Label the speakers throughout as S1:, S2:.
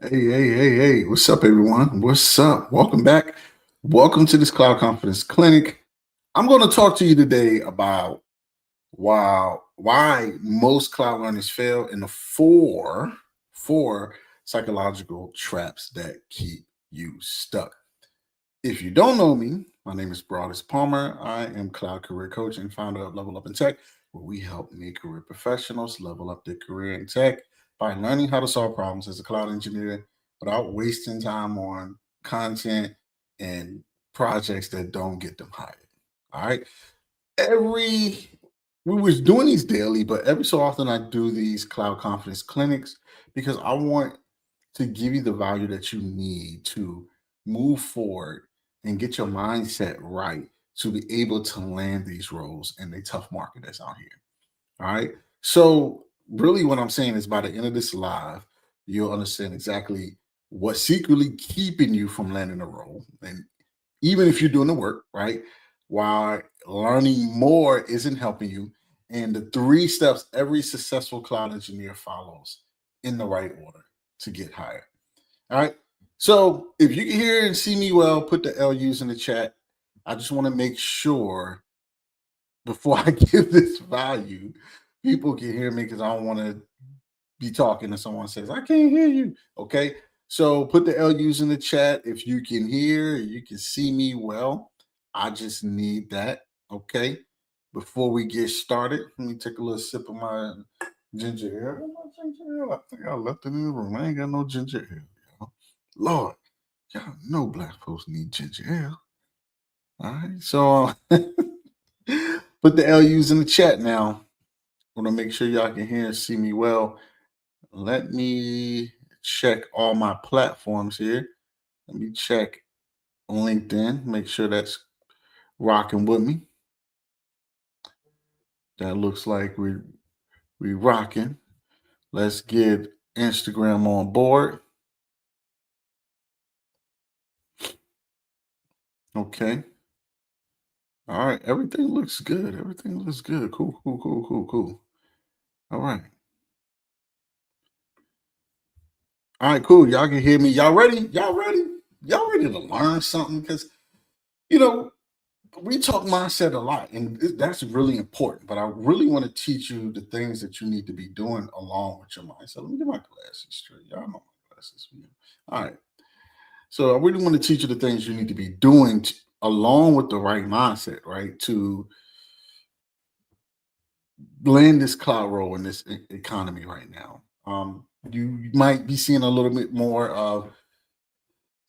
S1: Hey, what's up, everyone? What's up? Welcome back. Welcome to this Cloud Confidence Clinic. I'm going to talk to you today about why most cloud learners fail and the four psychological traps that keep you stuck. If you don't know me, my name is Broadus Palmer. I am cloud career coach and founder of Level Up in Tech, where we help mid-career professionals level up their career in tech by learning how to solve problems as a cloud engineer without wasting time on content and projects that don't get them hired. All right. Every we was doing these daily, but every so often I do these cloud confidence clinics because I want to give you the value that you need to move forward and get your mindset right to be able to land these roles in the tough market that's out here. All right. So, really, what I'm saying is by the end of this live, you'll understand exactly what's secretly keeping you from landing a role. And even if you're doing the work, right? While learning more isn't helping you. And the three steps every successful cloud engineer follows in the right order to get hired. All right. So if you can hear and see me well, put the LUs in the chat. I just want to make sure before I give this value, people can hear me because I don't want to be talking and someone says, I can't hear you. Okay. So put the LUs in the chat if you can hear, you can see me well. I just need that. Okay. Before we get started, let me take a little sip of my ginger ale. Where's my ginger ale? I think I left it in the room. I ain't got no ginger ale. Y'all. Lord, y'all know black folks need ginger ale. All right. So put the LUs in the chat now. I want to make sure y'all can hear and see me well. Let me check all my platforms here. Let me check LinkedIn, make sure that's rocking with me. That looks like we rocking. Let's get Instagram on board. Okay. All right. Everything looks good. Everything looks good. Cool. All right. All right, cool. Y'all can hear me. Y'all ready? Y'all ready? Y'all ready to learn something? Because you know, we talk mindset a lot, and that's really important. But I really want to teach you the things that you need to be doing along with your mindset. Let me get my glasses straight. Y'all know my glasses. All right. So I really want to teach you the things you need to be doing along with the right mindset, right, to land this cloud roll in this economy right now. You might be seeing a little bit more of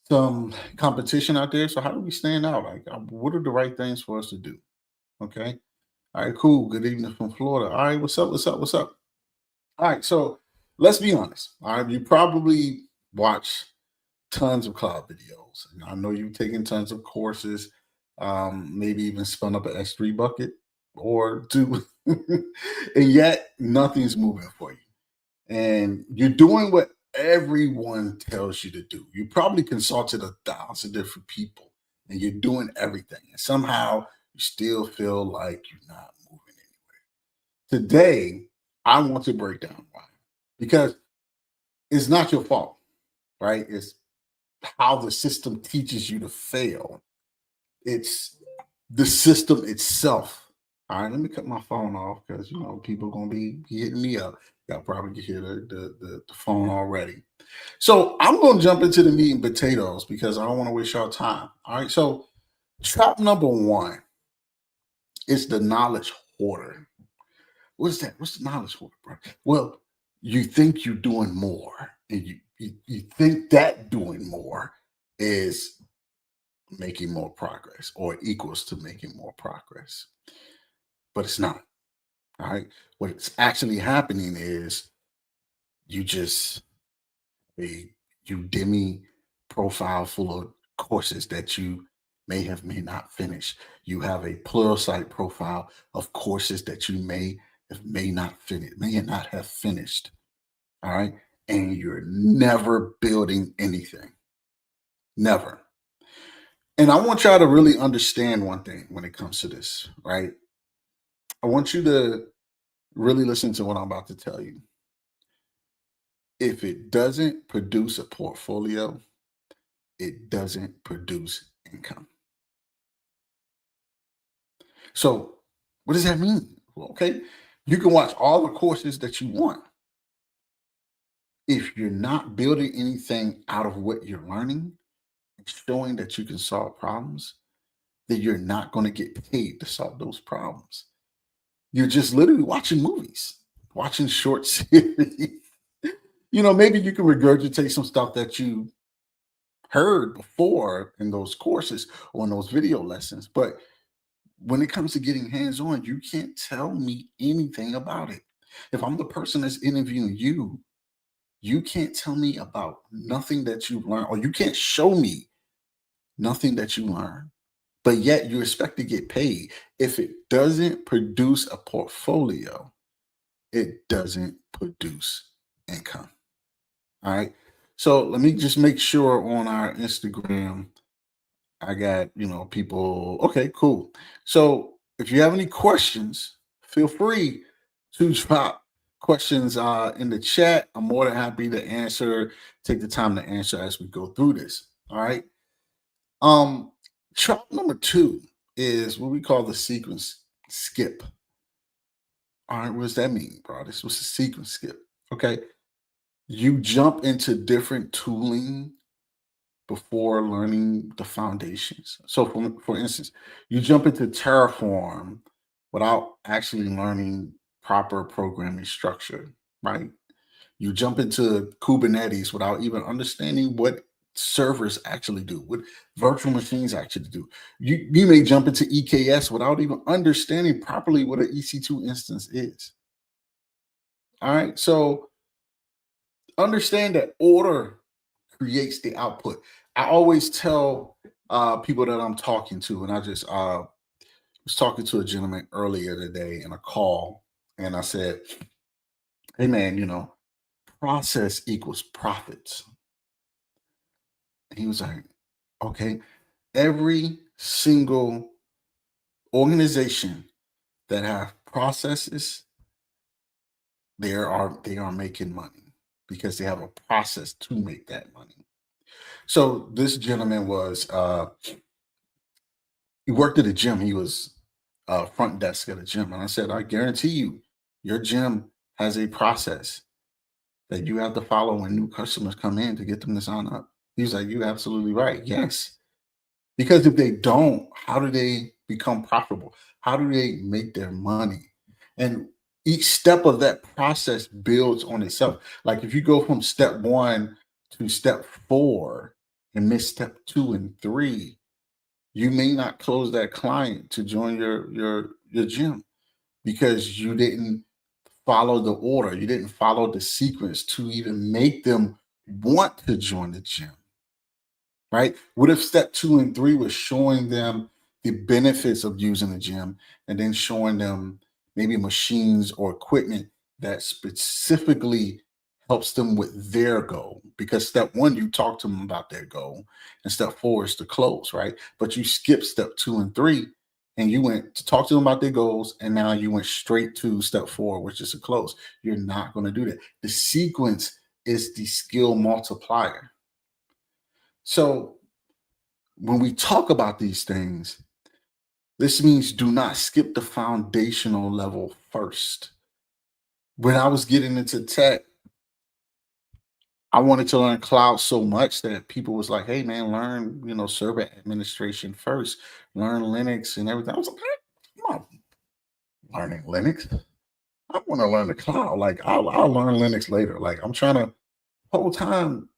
S1: some competition out there. So how do we stand out? Like, what are the right things for us to do? Okay. All right, cool. Good evening from Florida. All right, what's up? All right, so let's be honest. All right, you probably watch tons of cloud videos. And I know you've taken tons of courses, maybe even spun up an S3 bucket or two, and yet nothing's moving for you. And you're doing what everyone tells you to do. You probably consulted 1,000 different people and you're doing everything. And somehow you still feel like you're not moving anywhere. Today, I want to break down why. Because it's not your fault, right? It's how the system teaches you to fail. It's the system itself. All right, let me cut my phone off because people gonna be hitting me up. Y'all probably can hear the phone already. So I'm gonna jump into the meat and potatoes because I don't want to waste your time. All right. So trap number one is the knowledge hoarder. What's that? What's the knowledge hoarder, bro? Well, you think you're doing more, and you think that doing more is making more progress or equals to making more progress, but it's not. All right. What's actually happening is you just a Udemy profile full of courses that you may not finish. You have a Pluralsight profile of courses that you may not finish, may not have finished. All right. And you're never building anything. Never. And I want y'all to really understand one thing when it comes to this, right? I want you to really listen to what I'm about to tell you. If it doesn't produce a portfolio, it doesn't produce income. So, what does that mean? Well, okay, you can watch all the courses that you want. If you're not building anything out of what you're learning and showing that you can solve problems, then you're not going to get paid to solve those problems. You're just literally watching movies, watching short series. Maybe you can regurgitate some stuff that you heard before in those courses or in those video lessons. But when it comes to getting hands on, you can't tell me anything about it. If I'm the person that's interviewing you, you can't tell me about nothing that you've learned, or you can't show me nothing that you learned, but yet you expect to get paid. If it doesn't produce a portfolio, it doesn't produce income. All right. So let me just make sure on our Instagram, I got, people. Okay, cool. So if you have any questions, feel free to drop questions in the chat. I'm more than happy to answer, take the time to answer as we go through this. All right. Um, Trap number two is what we call the sequence skip. All right, what does that mean, bro? This was a sequence skip. Okay. You jump into different tooling before learning the foundations. So, for instance, you jump into Terraform without actually learning proper programming structure, right? You jump into Kubernetes without even understanding what servers actually do, what virtual machines actually do. You may jump into EKS without even understanding properly what an EC2 instance is. All right. So understand that order creates the output. I always tell people that I'm talking to, and I just was talking to a gentleman earlier today in a call, and I said, "Hey, man, process equals profits." And he was like, "Okay, every single organization that have processes, they are making money because they have a process to make that money." So this gentleman was he worked at a gym. He was front desk at a gym, and I said, "I guarantee you, your gym has a process that you have to follow when new customers come in to get them to sign up." He was like, "You absolutely right. Yes, because if they don't, how do they become profitable? How do they make their money?" And each step of that process builds on itself. Like if you go from step one to step four and miss step two and three, you may not close that client to join your gym because you didn't follow the order. You didn't follow the sequence to even make them want to join the gym, right? What if step two and three was showing them the benefits of using the gym and then showing them maybe machines or equipment that specifically helps them with their goal? Because step one, you talk to them about their goal, and step four is to close, right? But you skip step two and three and you went to talk to them about their goals, and now you went straight to step four, which is to close. You're not going to do that. The sequence is the skill multiplier. So when we talk about these things, this means do not skip the foundational level first. When I was getting into tech, I wanted to learn cloud so much that people was like, "Hey man, learn, server administration first. Learn Linux and everything." I was like, "I'm not learning Linux. I want to learn the cloud. Like I'll learn Linux later. Like I'm trying to whole time,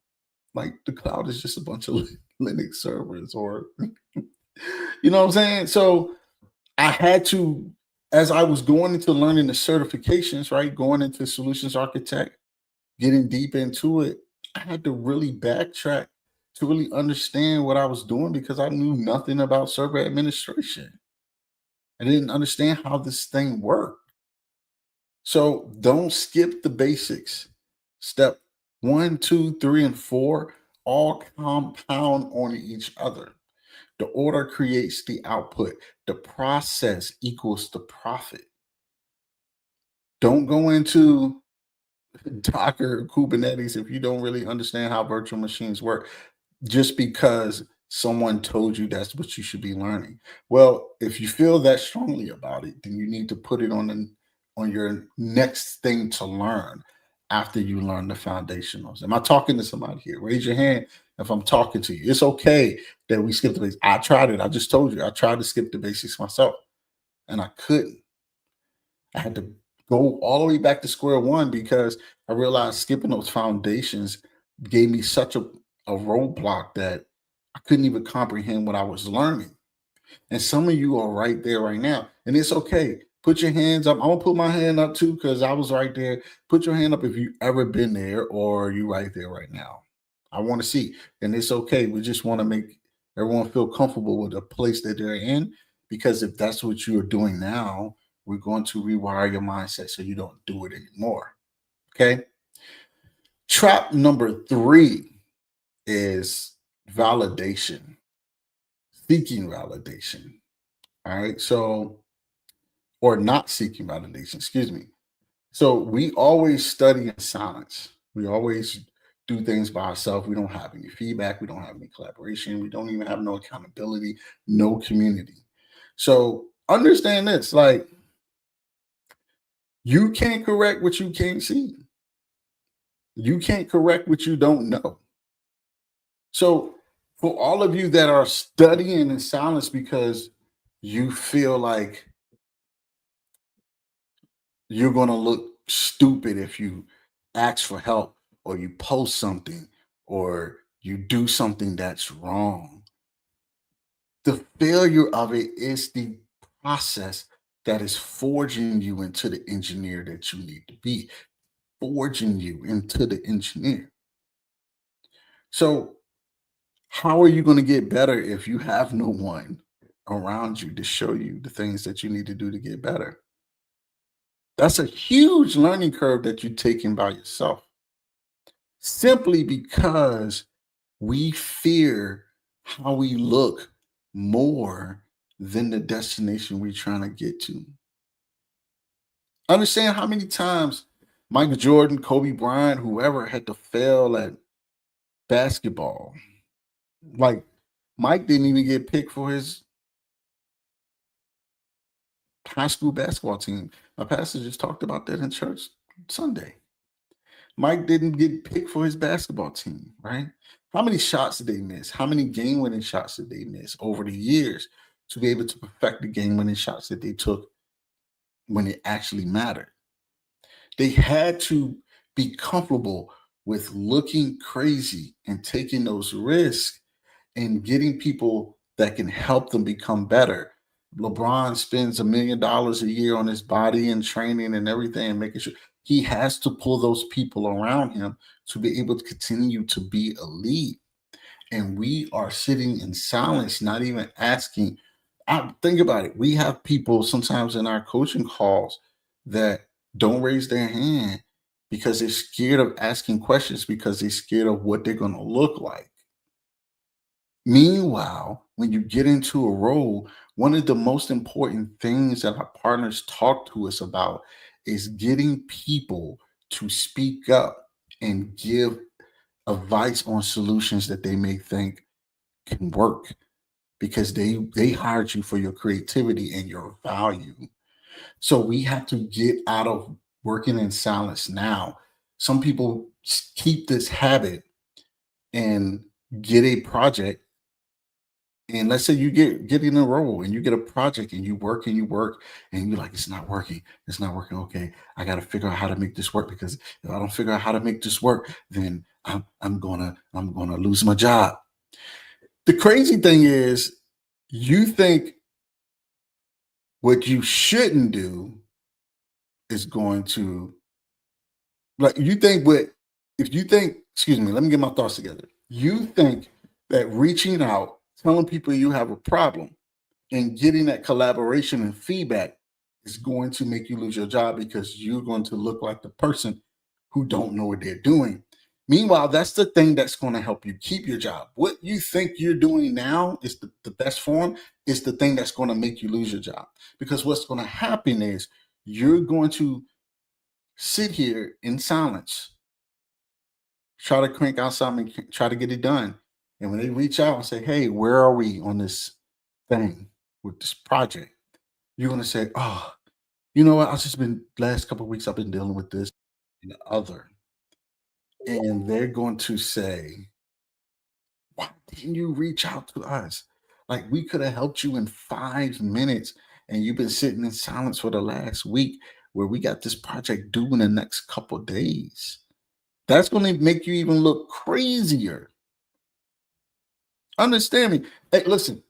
S1: like the cloud is just a bunch of Linux servers or you know what I'm saying?" So I had to, as I was going into learning the certifications, right? Going into solutions architect, getting deep into it, I had to really backtrack to really understand what I was doing because I knew nothing about server administration. I didn't understand how this thing worked. So don't skip the basics. Step one, two, three, and four all compound on each other. The order creates the output. The process equals the profit. Don't go into Docker, Kubernetes if you don't really understand how virtual machines work, just because someone told you that's what you should be learning. Well, if you feel that strongly about it, then you need to put it on your next thing to learn after you learn the foundationals. Am I talking to somebody here? Raise your hand if I'm talking to you. It's okay that we skip the basics. I tried it. I just told you I tried to skip the basics myself and I couldn't. I had to go all the way back to square one because I realized skipping those foundations gave me such a roadblock that I couldn't even comprehend what I was learning. And some of you are right there right now. And it's okay. Put your hands up. I'm gonna put my hand up too, because I was right there. Put your hand up if you ever been there or you right there right now. I want to see. And it's okay. We just want to make everyone feel comfortable with the place that they're in. Because if that's what you're doing now, we're going to rewire your mindset so you don't do it anymore. Okay. Trap number 3 is validation, seeking validation. All right. So, or not seeking validation, excuse me. So, we always study in silence. We always do things by ourselves. We don't have any feedback. We don't have any collaboration. We don't even have no accountability, no community. So, understand this like, you can't correct what you can't see, you can't correct what you don't know. So, for all of you that are studying in silence because you feel like you're going to look stupid if you ask for help or you post something or you do something that's wrong. The failure of it is the process that is forging you into the engineer that you need to be, forging you into the engineer. So, how are you going to get better if you have no one around you to show you the things that you need to do to get better? That's a huge learning curve that you're taking by yourself simply because we fear how we look more than the destination we're trying to get to. Understand how many times Michael Jordan, Kobe Bryant, whoever had to fail at basketball. Like Mike didn't even get picked for his high school basketball team. My pastor just talked about that in church Sunday. Mike didn't get picked for his basketball team, right? How many shots did they miss? How many game winning shots did they miss over the years to be able to perfect the game winning shots that they took when it actually mattered? They had to be comfortable with looking crazy and taking those risks and getting people that can help them become better. LeBron spends $1 million a year on his body and training and everything and making sure he has to pull those people around him to be able to continue to be elite. And we are sitting in silence, not even asking. Think about it. We have people sometimes in our coaching calls that don't raise their hand because they're scared of asking questions because they're scared of what they're going to look like. Meanwhile, when you get into a role, one of the most important things that our partners talk to us about is getting people to speak up and give advice on solutions that they may think can work because they hired you for your creativity and your value. So we have to get out of working in silence now. Some people keep this habit and get a project, and let's say you get in a role and you get a project and you work and you're like, it's not working. Okay, I got to figure out how to make this work because if I don't figure out how to make this work, then I'm gonna lose my job. The crazy thing is, you think what you shouldn't do is going to, like, you think what if you think, excuse me, let me get my thoughts together. You think that reaching out, telling people you have a problem and getting that collaboration and feedback is going to make you lose your job because you're going to look like the person who don't know what they're doing. Meanwhile, that's the thing that's going to help you keep your job. What you think you're doing now is the best form, is the thing that's going to make you lose your job. Because what's going to happen is you're going to sit here in silence, try to crank out something, try to get it done. And when they reach out and say, "Hey, where are we on this thing with this project?" You're gonna say, "Oh, you know what? I've just been last couple of weeks. I've been dealing with this and the other," and they're going to say, "Why didn't you reach out to us? Like we could have helped you in 5 minutes, and you've been sitting in silence for the last week, where we got this project due in the next couple days." That's going to make you even look crazier. Understand me? Hey, listen,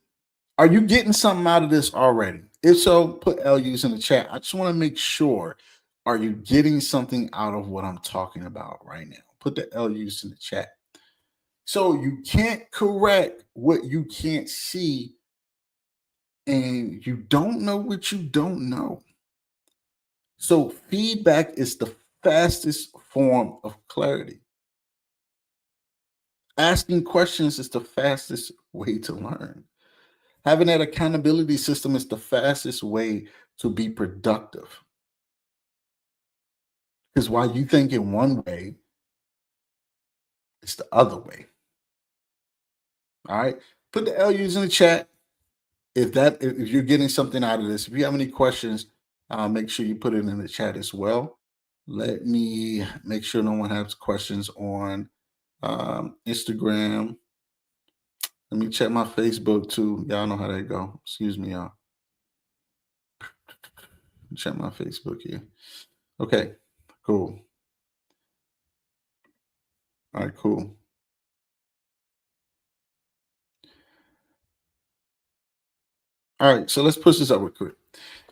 S1: are you getting something out of this already? If so, put LUs in the chat. I just want to make sure. Are you getting something out of what I'm talking about right now? Put the LUs in the chat. So you can't correct what you can't see, and you don't know what you don't know. So feedback is the fastest form of clarity. Asking questions is the fastest way to learn. Having that accountability system is the fastest way to be productive. Because while you think in one way, it's the other way. All right. Put the LUs in the chat. If you're getting something out of this, if you have any questions, make sure you put it in the chat as well. Let me make sure no one has questions on Instagram. Let me check my Facebook too. Y'all know how that go. Excuse me, y'all. Check my Facebook here. Okay, cool. All right, cool. All right, so let's push this up real quick.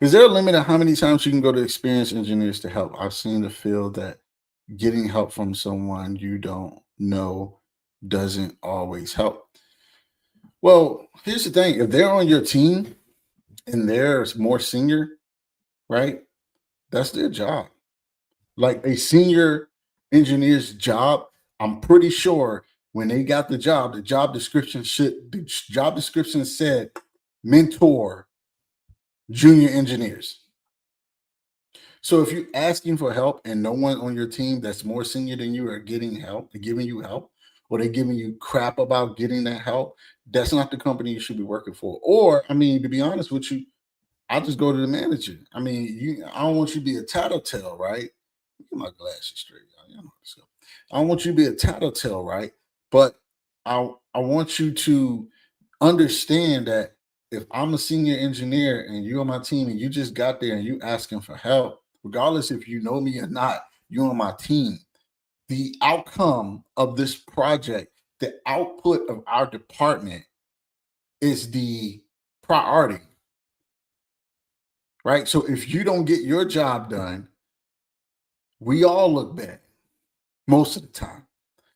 S1: Is there a limit on how many times you can go to experienced engineers to help? I've seen the field that getting help from someone you don't know doesn't always help. Well, here's the thing: if they're on your team and they're more senior, right? That's their job. Like a senior engineer's job, I'm pretty sure when they got the job description said mentor junior engineers. So if you're asking for help and no one on your team that's more senior than you are getting help, they're giving you help, or they're giving you crap about getting that help, that's not the company you should be working for. Or, I mean, to be honest with you, I'll just go to the manager. I mean, I don't want you to be a tattletale, right? Get my glasses straight. Y'all know this. I don't want you to be a tattletale, right? But I want you to understand that if I'm a senior engineer and you're on my team and you just got there and you asking for help, regardless if you know me or not, you're on my team. The outcome of this project, the output of our department is the priority, right? So if you don't get your job done, we all look bad most of the time.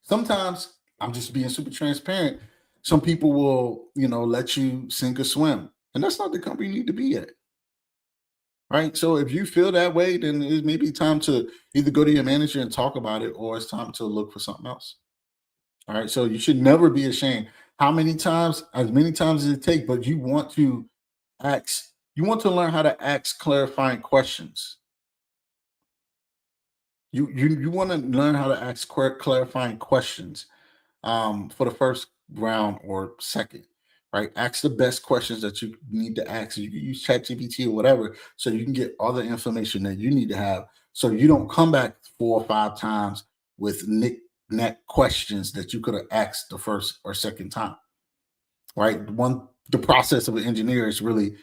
S1: Sometimes I'm just being super transparent. Some people will, let you sink or swim, and that's not the company you need to be at, right? So if you feel that way, then it may be time to either go to your manager and talk about it, or it's time to look for something else. All right. So you should never be ashamed. How many times, as many times as it takes, but you want to learn how to ask clarifying questions. You want to learn how to ask clarifying questions for the first round or second, right? Ask the best questions that you need to ask. You can use ChatGPT or whatever, so you can get all the information that you need to have, so you don't come back 4 or 5 times with knick-knack questions that you could have asked the first or second time, right? The process of an engineer is really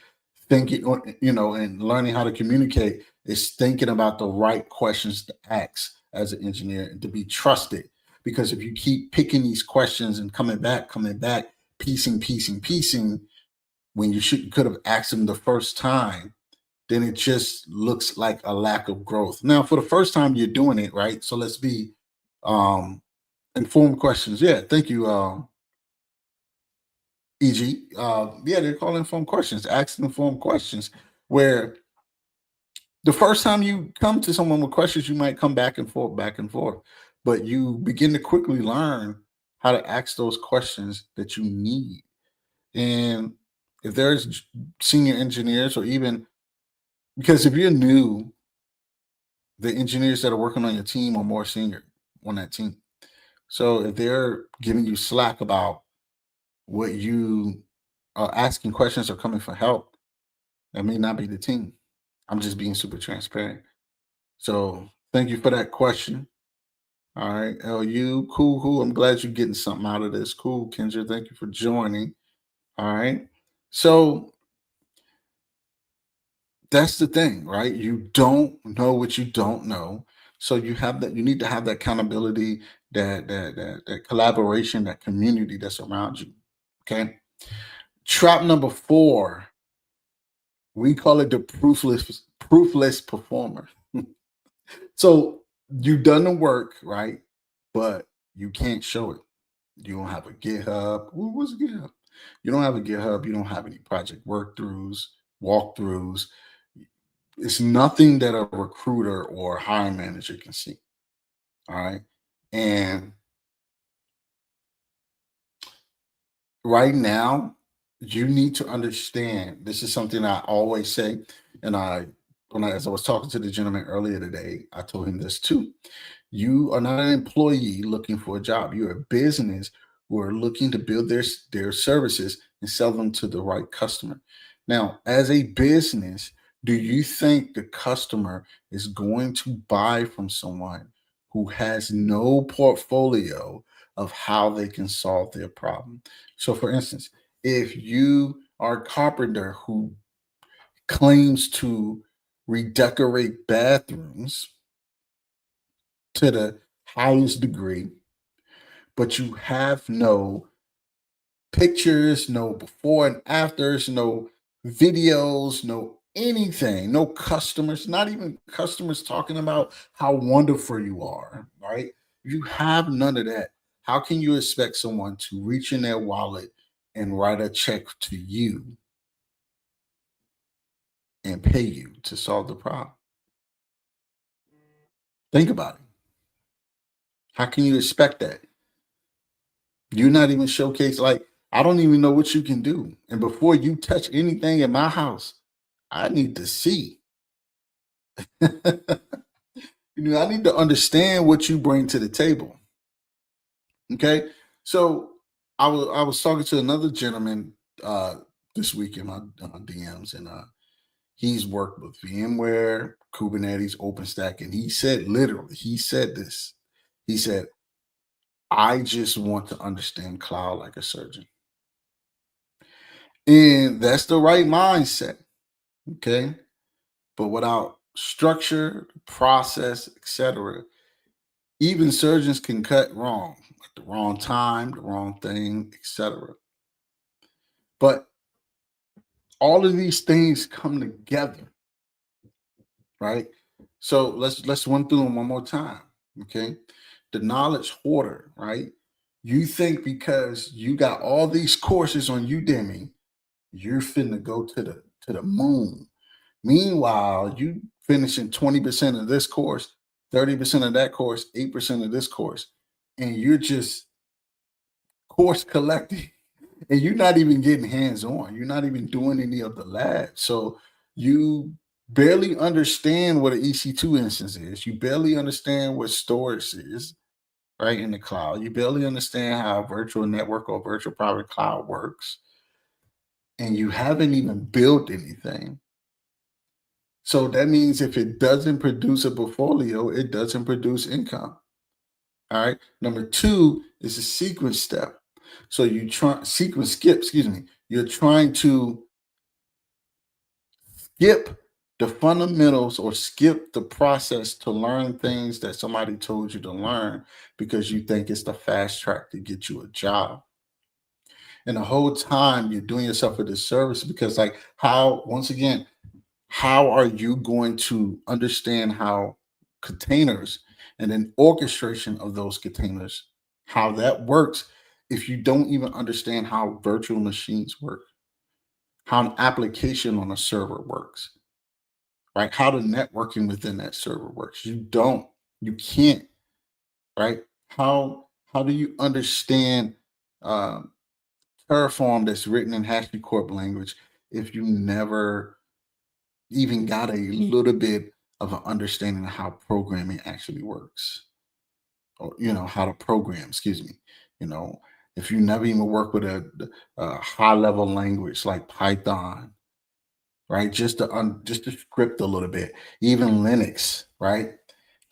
S1: thinking, and learning how to communicate is thinking about the right questions to ask as an engineer and to be trusted. Because if you keep picking these questions and coming back, piecing, when you could have asked them the first time, then it just looks like a lack of growth. Now, for the first time you're doing it, right? So let's be um informed questions. Yeah, thank you, EG. Yeah, they're calling informed questions, asking informed questions, where the first time you come to someone with questions, you might come back and forth, but you begin to quickly learn how to ask those questions that you need. And if there's senior engineers, or even, because if you're new, the engineers that are working on your team are more senior on that team. So if they're giving you slack about what you are asking questions or coming for help, that may not be the team. I'm just being super transparent. So thank you for that question. All right, LU, cool, cool. I'm glad you're getting something out of this. Cool, Kendra. Thank you for joining. All right. So that's the thing, right? You don't know what you don't know. So you have that, you need to have that accountability, that collaboration, that community that's around you. Okay. Trap number 4, we call it the proofless performer. So you've done the work, right? But you can't show it. You don't have a GitHub. What's a GitHub? You don't have a GitHub. You don't have any project workthroughs, walkthroughs. It's nothing that a recruiter or hiring manager can see. All right. And right now, you need to understand this is something I always say. And as I was talking to the gentleman earlier today, I told him this too. You are not an employee looking for a job. You're a business who are looking to build their services and sell them to the right customer. Now, as a business, do you think the customer is going to buy from someone who has no portfolio of how they can solve their problem? So, for instance, if you are a carpenter who claims to redecorate bathrooms to the highest degree, but you have no pictures, no before and afters, no videos, no anything, no customers, not even customers talking about how wonderful you are, right? You have none of that. How can you expect someone to reach in their wallet and write a check to you and pay you to solve the problem? Think about it. How can you expect that? You're not even showcased. Like, I don't even know what you can do. And before you touch anything in my house, I need to see. I need to understand what you bring to the table. Okay. So I was talking to another gentleman this week in my DMs, and he's worked with VMware, Kubernetes, OpenStack, and he said literally, he said this. He said, I just want to understand cloud like a surgeon. And that's the right mindset. Okay. But without structure, process, etc., even surgeons can cut wrong, at the wrong time, the wrong thing, etc. But all of these things come together, right? So let's run through them one more time. Okay. The knowledge hoarder, right? You think because you got all these courses on Udemy, you're finna go to the moon. Meanwhile, you finishing 20% of this course, 30% of that course, 8% of this course, and you're just course collecting, and you're not even getting hands on. You're not even doing any of the labs. So you barely understand what an EC2 instance is. You barely understand what storage is, right, in the cloud. You barely understand how a virtual network or virtual private cloud works. And you haven't even built anything. So that means if it doesn't produce a portfolio, it doesn't produce income. All right. Number 2 is a sequence step. So you try sequence skip, excuse me. You're trying to skip the fundamentals or skip the process to learn things that somebody told you to learn because you think it's the fast track to get you a job. And the whole time you're doing yourself a disservice because, like, how, once again, how are you going to understand how containers and then orchestration of those containers, how that works, if you don't even understand how virtual machines work, how an application on a server works, right? How the networking within that server works? You can't, right? How do you understand um, Terraform that's written in HashiCorp language if you never even got a little bit of an understanding of how programming actually works, or how to program. Excuse me. You know, if you never even work with a high level language like Python, right? Just to script a little bit, even Linux, right?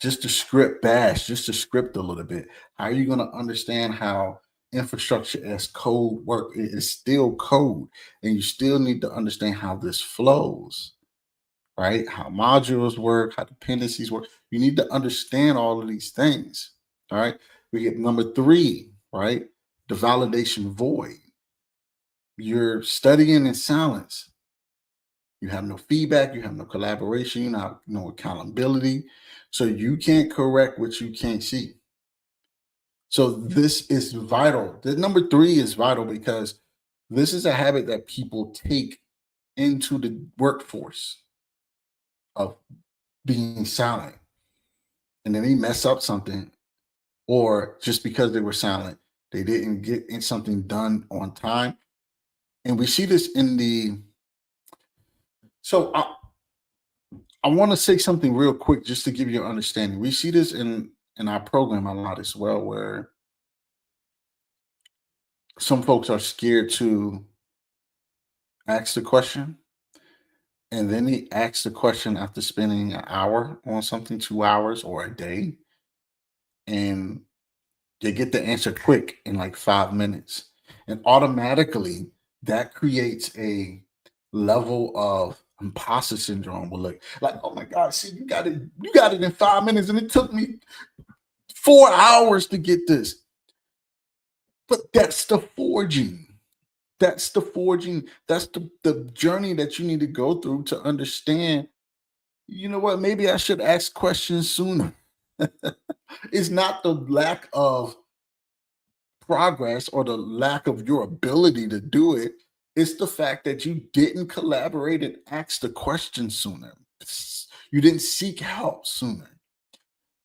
S1: Just to script Bash, just to script a little bit. How are you going to understand how infrastructure as code work? It is still code, and you still need to understand how this flows, right? How modules work, how dependencies work. You need to understand all of these things. All right. We get number three, right? The validation void. You're studying in silence. You have no feedback, you have no collaboration, you have no accountability. So you can't correct what you can't see. So this is vital. The number three is vital because this is a habit that people take into the workforce of being silent. And then they mess up something, or just because they were silent, they didn't get in something done on time. And we see this in the so I want to say something real quick just to give you an understanding. We see this in our program a lot as well, where some folks are scared to ask the question, and then they ask the question after spending an hour on something, 2 hours, or a day, and they get the answer quick in like 5 minutes, and automatically that creates a level of imposter syndrome. Will look like, oh my God, see, you got it in 5 minutes, and it took me 4 hours to get this. But that's the forging. That's the forging. That's the journey that you need to go through to understand, you know what, maybe I should ask questions sooner. It's not the lack of progress or the lack of your ability to do it. It's the fact that you didn't collaborate and ask the question sooner. You didn't seek help sooner.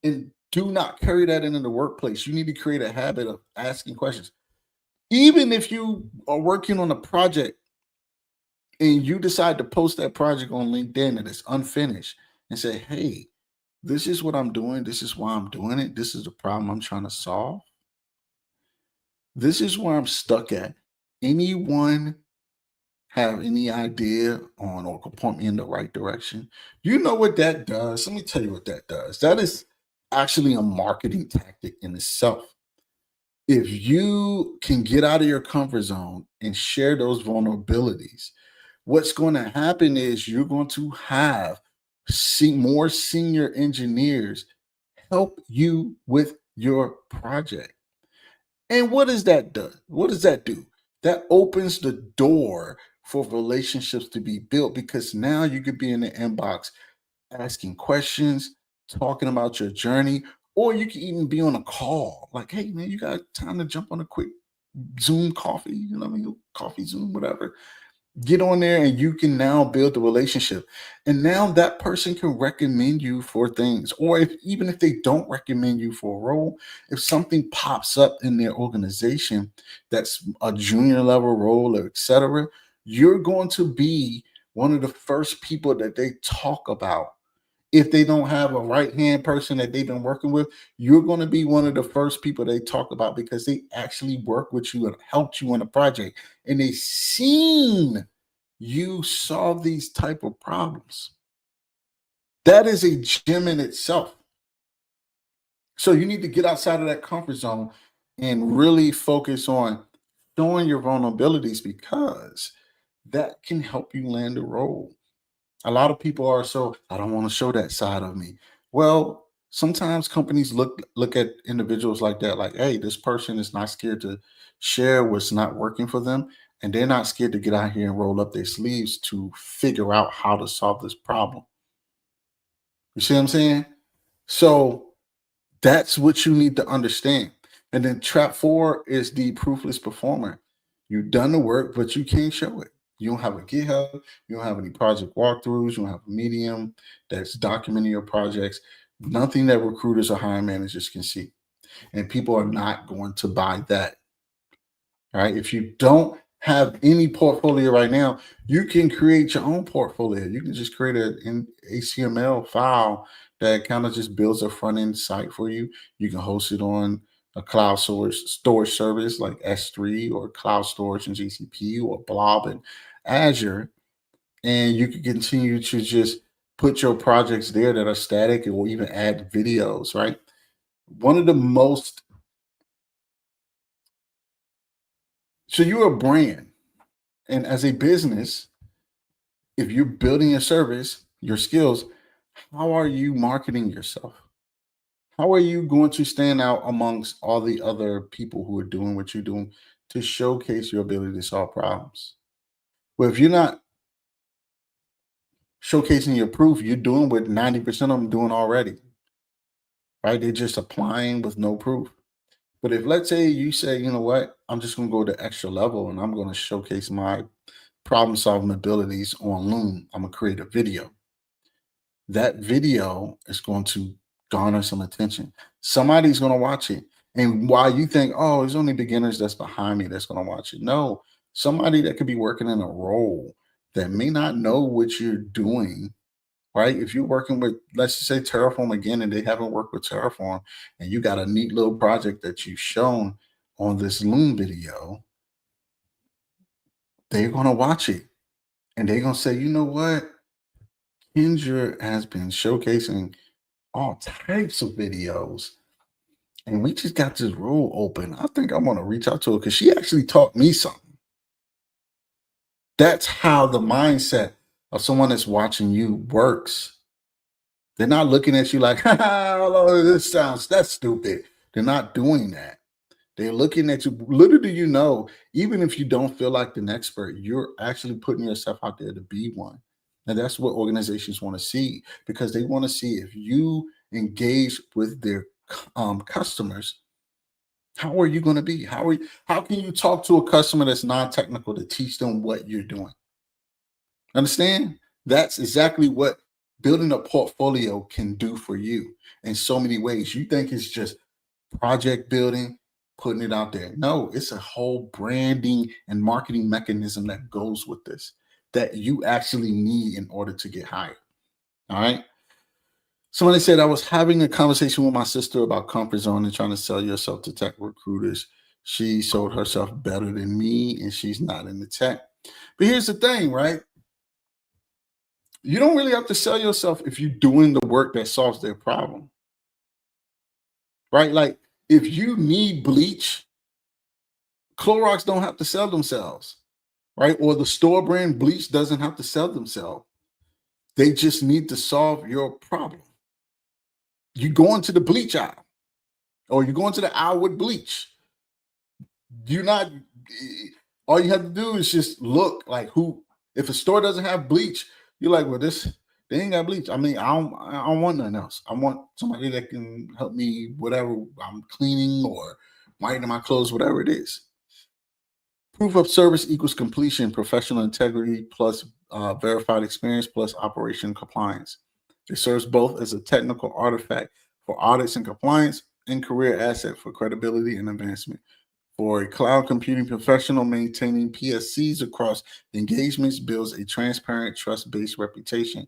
S1: And do not carry that into the workplace. You need to create a habit of asking questions. Even if you are working on a project and you decide to post that project on LinkedIn and it's unfinished, and say, hey, this is what I'm doing. This is why I'm doing it. This is the problem I'm trying to solve. This is where I'm stuck at. Anyone have any idea on or can point me in the right direction? You know what that does? Let me tell you what that does. That is actually a marketing tactic in itself. If you can get out of your comfort zone and share those vulnerabilities, what's going to happen is you're going to have more senior engineers help you with your project. And what does that do? What does that do? That opens the door for relationships to be built, because now you could be in the inbox asking questions, talking about your journey, or you can even be on a call. Like, hey man, you got time to jump on a quick Zoom coffee, what I mean, coffee Zoom, whatever. Get on there and you can now build the relationship. And now that person can recommend you for things. Or if even if they don't recommend you for a role, if something pops up in their organization that's a junior level role, or etc., you're going to be one of the first people that they talk about. If they don't have a right hand person that they've been working with, you're going to be one of the first people they talk about, because they actually work with you and helped you on a project, and they seen you solve these type of problems. That is a gem in itself. So you need to get outside of that comfort zone and really focus on showing your vulnerabilities, because that can help you land a role. A lot of people are so, I don't want to show that side of me. Well, sometimes companies look at individuals like that, like, hey, this person is not scared to share what's not working for them, and they're not scared to get out here and roll up their sleeves to figure out how to solve this problem. You see what I'm saying? So that's what you need to understand. And then trap four is the proofless performer. You've done the work, but you can't show it. You don't have a GitHub. You don't have any project walkthroughs. You don't have a Medium that's documenting your projects. Nothing that recruiters or hiring managers can see. And people are not going to buy that. Right? If you don't have any portfolio right now, you can create your own portfolio. You can just create an HTML file that kind of just builds a front end site for you. You can host it on a cloud storage service like S3 or cloud storage in GCP or Blob and Azure. And you can continue to just put your projects there that are static or even add videos, right? One of the most, so you're a brand. And as a business, if you're building a service, your skills, how are you marketing yourself? How are you going to stand out amongst all the other people who are doing what you're doing to showcase your ability to solve problems? Well, if you're not showcasing your proof, you're doing what 90% of them doing already, right? They're just applying with no proof. But if let's say you say, you know what, I'm just going to go the extra level and I'm going to showcase my problem solving abilities on Loom. I'm going to create a video. That video is going to garner some attention. Somebody's going to watch it. And while you think, oh, it's only beginners that's behind me that's going to watch it. No, somebody that could be working in a role that may not know what you're doing, right? If you're working with, let's just say Terraform again, and they haven't worked with Terraform, and you got a neat little project that you've shown on this Loom video, they're going to watch it and they're going to say, you know what? Kendra has been showcasing all types of videos. And we just got this role open. I think I want to reach out to her because she actually taught me something. That's how the mindset of someone that's watching you works. They're not looking at you like, that's stupid. They're not doing that. They're looking at you. Little do you know, even if you don't feel like an expert, you're actually putting yourself out there to be one. And that's what organizations want to see because they want to see if you engage with their customers, how are you going to be? How can you talk to a customer that's non-technical to teach them what you're doing? Understand? That's exactly what building a portfolio can do for you in so many ways. You think it's just project building, putting it out there. No, it's a whole branding and marketing mechanism that goes with this that you actually need in order to get hired. All right. Somebody said I was having a conversation with my sister about comfort zone and trying to sell yourself to tech recruiters. She sold herself better than me and she's not in the tech. But here's the thing, right? You don't really have to sell yourself if you're doing the work that solves their problem, right? Like if you need bleach, Clorox don't have to sell themselves, right? Or the store brand bleach doesn't have to sell themselves. They just need to solve your problem. You go into the bleach aisle or you go into the aisle with bleach. You're not, all you have to do is just look like who, if a store doesn't have bleach, you're like, well, they ain't got bleach. I mean, I don't want nothing else. I want somebody that can help me, whatever I'm cleaning or whitening my clothes, whatever it is. Proof of service equals completion, professional integrity plus verified experience plus operation compliance. It serves both as a technical artifact for audits and compliance and career asset for credibility and advancement. For a cloud computing professional, maintaining PSCs across engagements builds a transparent, trust based reputation,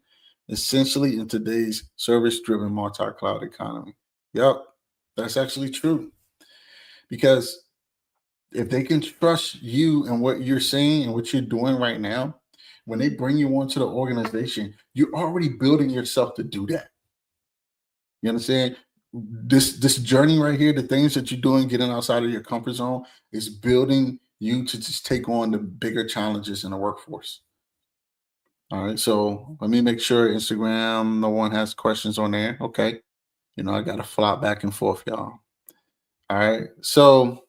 S1: essentially in today's service driven multi cloud economy. Yep, that's actually true. Because if they can trust you and what you're saying and what you're doing right now, when they bring you onto the organization, you're already building yourself to do that. You understand? This journey right here, the things that you're doing, getting outside of your comfort zone, is building you to just take on the bigger challenges in the workforce. All right. So let me make sure Instagram, no one has questions on there. Okay. I got to flop back and forth, y'all. All right. So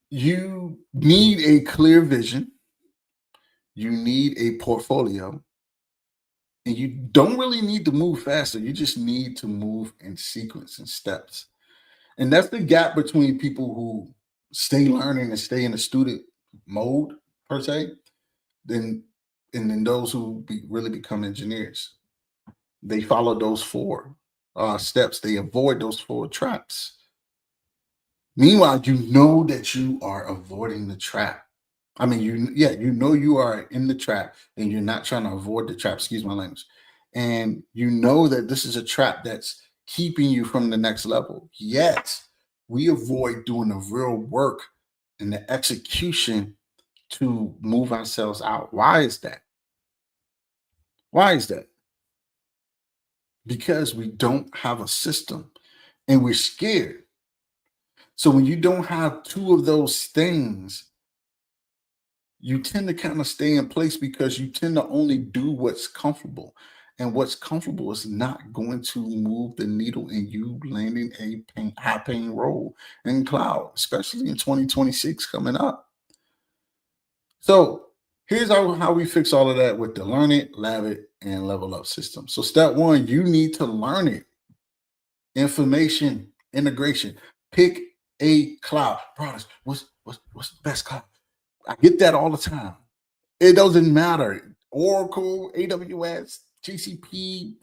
S1: you need a clear vision. You need a portfolio. And you don't really need to move faster. You just need to move in sequence and steps. And that's the gap between people who stay learning and stay in a student mode, per se, then and then those who really become engineers. They follow those four steps. They avoid those four traps. Meanwhile, you know that you are avoiding the trap. I mean, you know you are in the trap and you're not trying to avoid the trap, excuse my language. And you know that this is a trap that's keeping you from the next level. Yet, we avoid doing the real work and the execution to move ourselves out. Why is that? Why is that? Because we don't have a system and we're scared. So when you don't have two of those things, you tend to kind of stay in place because you tend to only do what's comfortable. And what's comfortable is not going to move the needle in you landing a high paying role in cloud, especially in 2026 coming up. So here's how we fix all of that with the Learn It, Lab It, and Level Up system. So step one, you need to learn it. Information integration. Pick a cloud. Brothers, what's the best cloud? I get that all the time. It doesn't matter. Oracle, AWS, GCP,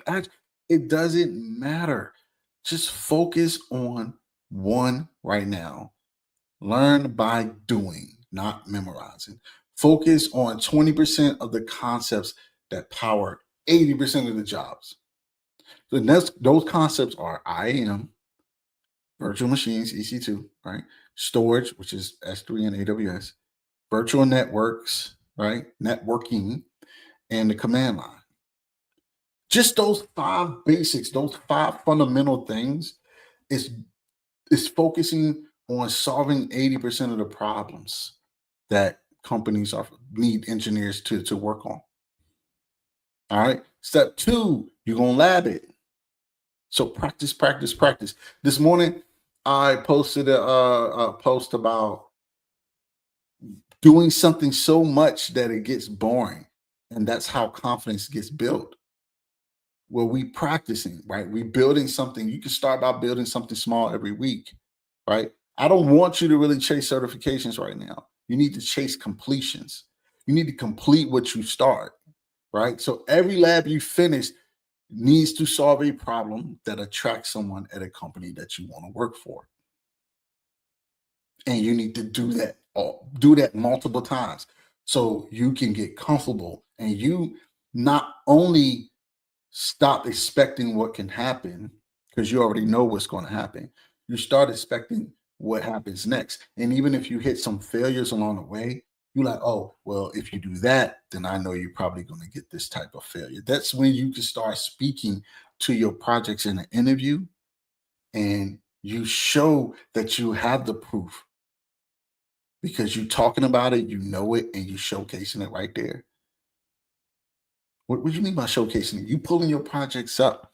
S1: it doesn't matter. Just focus on one right now. Learn by doing, not memorizing. Focus on 20% of the concepts that power 80% of the jobs. So those concepts are IAM, virtual machines, EC2, right? Storage, which is S3 and AWS, virtual networks, right? Networking, and the command line. Just those five basics, those five fundamental things is focusing on solving 80% of the problems that companies need engineers to work on. All right. Step two, you're gonna lab it. So practice, practice, practice. This morning, I posted a post about doing something so much that it gets boring, and that's how confidence gets built. Well, we practicing, right? We building something. You can start by building something small every week, right? I don't want you to really chase certifications right now. You need to chase completions. You need to complete what you start, right? So every lab you finish needs to solve a problem that attracts someone at a company that you want to work for. And you need to do that multiple times so you can get comfortable and you not only stop expecting what can happen because you already know what's going to happen. You start expecting what happens next. And even if you hit some failures along the way, you're like, oh, well, if you do that, then I know you're probably going to get this type of failure. That's when you can start speaking to your projects in an interview and you show that you have the proof because you're talking about it, you know it, and you're showcasing it right there. What do you mean by showcasing it? You pulling your projects up.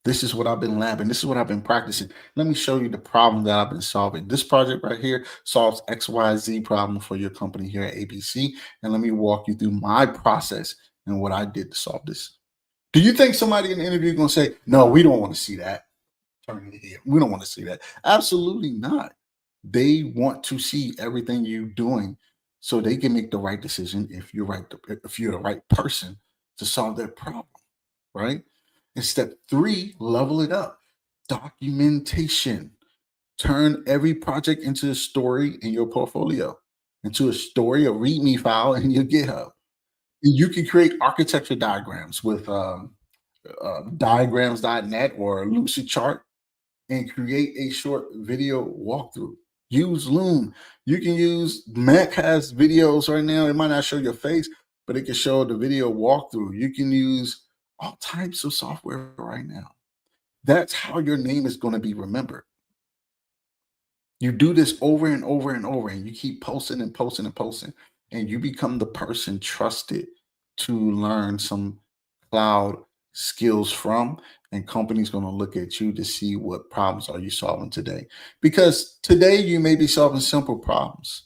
S1: This is what I've been labbing. This is what I've been practicing. Let me show you the problem that I've been solving. This project right here solves XYZ problem for your company here at ABC. And let me walk you through my process and what I did to solve this. Do you think somebody in the interview is going to say, no, we don't want to see that? Turn it here. We don't want to see that. Absolutely not. They want to see everything you're doing so they can make the right decision if you're the right person to solve their problem, right? And step three, level it up. Documentation. Turn every project into a story in your portfolio, into a story, a README file in your GitHub. And you can create architecture diagrams with diagrams.net or Lucidchart and create a short video walkthrough. Use Loom. You can use Mac has videos right now. It might not show your face, but it can show the video walkthrough. You can use all types of software right now. That's how your name is going to be remembered. You do this over and over and over, and you keep posting and posting and posting, and you become the person trusted to learn some cloud skills from. And companies going to look at you to see what problems are you solving today. Because today you may be solving simple problems.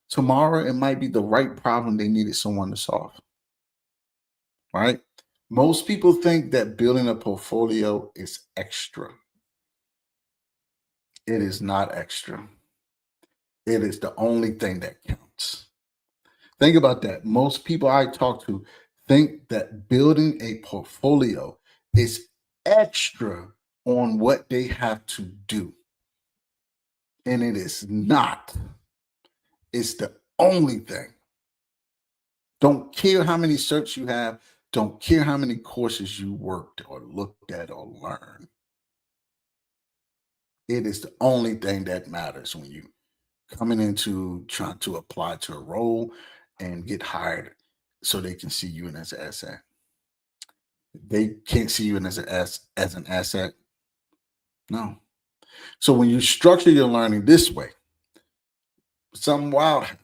S1: Tomorrow it might be the right problem they needed someone to solve. Right? Most people think that building a portfolio is extra. It is not extra. It is the only thing that counts. Think about that. Most people I talk to think that building a portfolio is extra on what they have to do. And it is not. It's the only thing. Don't care how many certs you have. Don't care how many courses you worked or looked at or learned. It is the only thing that matters when you coming into trying to apply to a role and get hired so they can see you in as an asset. They can't see you in as an asset. No. So when you structure your learning this way, something wild happens.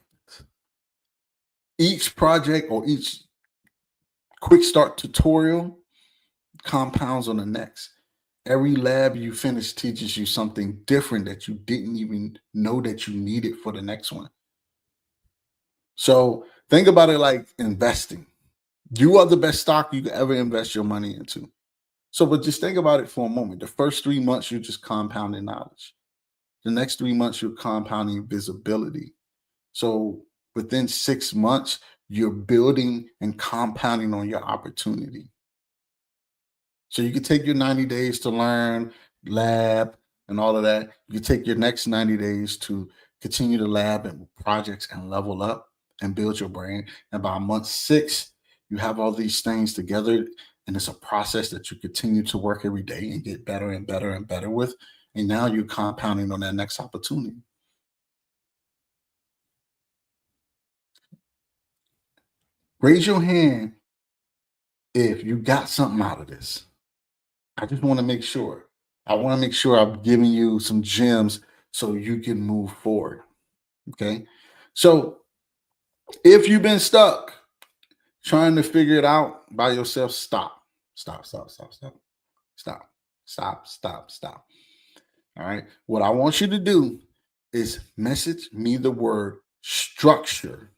S1: Each project or each quick start tutorial compounds on the next. Every lab you finish teaches you something different that you didn't even know that you needed for the next one. So think about it like investing. You are the best stock you could ever invest your money into. So, but just think about it for a moment. The first 3 months, you're just compounding knowledge. The next 3 months, you're compounding visibility. So within 6 months, you're building and compounding on your opportunity. So you can take your 90 days to learn, lab, and all of that. You take your next 90 days to continue to lab and projects and level up and build your brain. And by month 6, you have all these things together. And it's a process that you continue to work every day and get better and better and better with. And now you're compounding on that next opportunity. Raise your hand if you got something out of this. I just want to make sure. I want to make sure I'm giving you some gems so you can move forward. Okay. So if you've been stuck trying to figure it out by yourself, stop. Stop, stop, stop, stop, stop, stop, stop, stop. All right. What I want you to do is message me the word structure,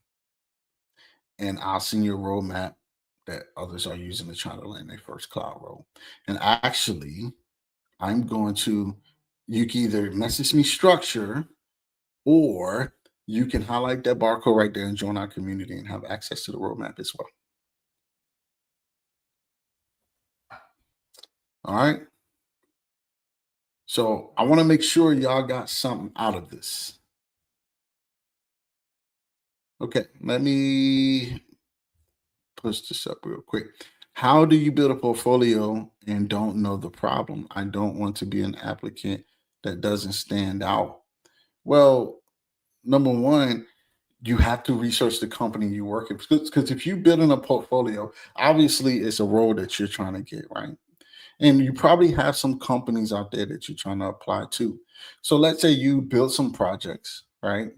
S1: and I'll send you a roadmap that others are using to try to land their first cloud role. And actually, I'm going to, you can either message me structure or you can highlight that barcode right there and join our community and have access to the roadmap as well. All right. So I want to make sure y'all got something out of this. Okay. Let me push this up real quick. How do you build a portfolio and don't know the problem? I don't want to be an applicant that doesn't stand out. Well, number one, you have to research the company you work in, because if you build in a portfolio, obviously it's a role that you're trying to get, right? And you probably have some companies out there that you're trying to apply to. So let's say you build some projects, right?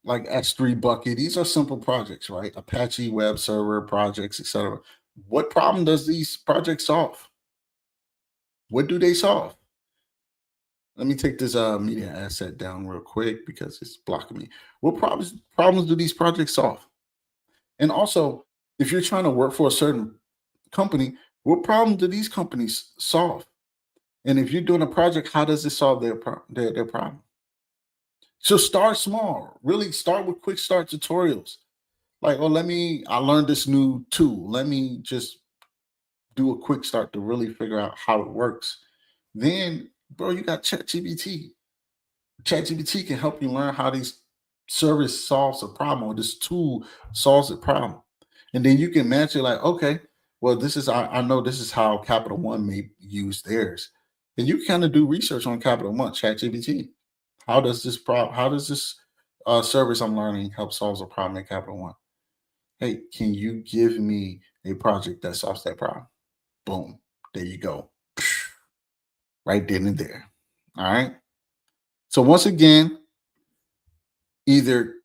S1: Like S3 Bucket. These are simple projects, right? Apache web server projects, etc. What problem does these projects solve? What do they solve? Let me take this media asset down real quick because it's blocking me. What problems do these projects solve? And also, if you're trying to work for a certain company, what problem do these companies solve? And if you're doing a project, how does it solve their problem? So start small. Really start with quick start tutorials. Like, oh, I learned this new tool. Let me just do a quick start to really figure out how it works. Then, bro, you got ChatGPT. ChatGPT can help you learn how this service solves a problem or this tool solves a problem. And then you can match it like, okay, well, I know this is how Capital One may use theirs. And you kind of do research on Capital One, ChatGPT. How does this service I'm learning help solve a problem in Capital One? Hey, can you give me a project that solves that problem? Boom. There you go. Right then and there. All right. So once again, either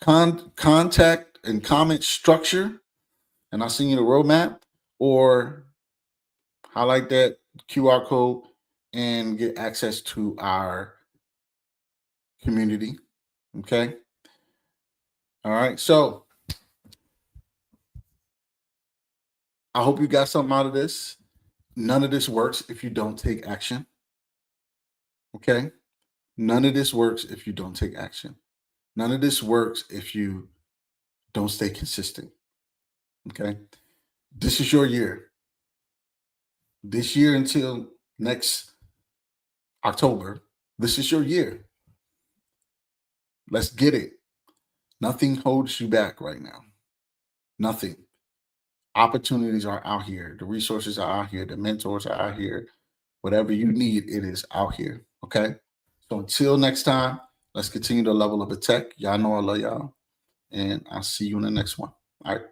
S1: contact and comment structure, and I'll send you the roadmap, or highlight that QR code and get access to our community. Okay. All right. So I hope you got something out of this. None of this works if you don't take action. Okay. None of this works if you don't take action. None of this works if you don't stay consistent. Okay. This is your year. This year until next October, this is your year. Let's get it. Nothing holds you back right now. Nothing. Opportunities are out here. The resources are out here. The mentors are out here. Whatever you need, it is out here. Okay. So until next time, let's continue to level up the tech. Y'all know I love y'all. And I'll see you in the next one. All right.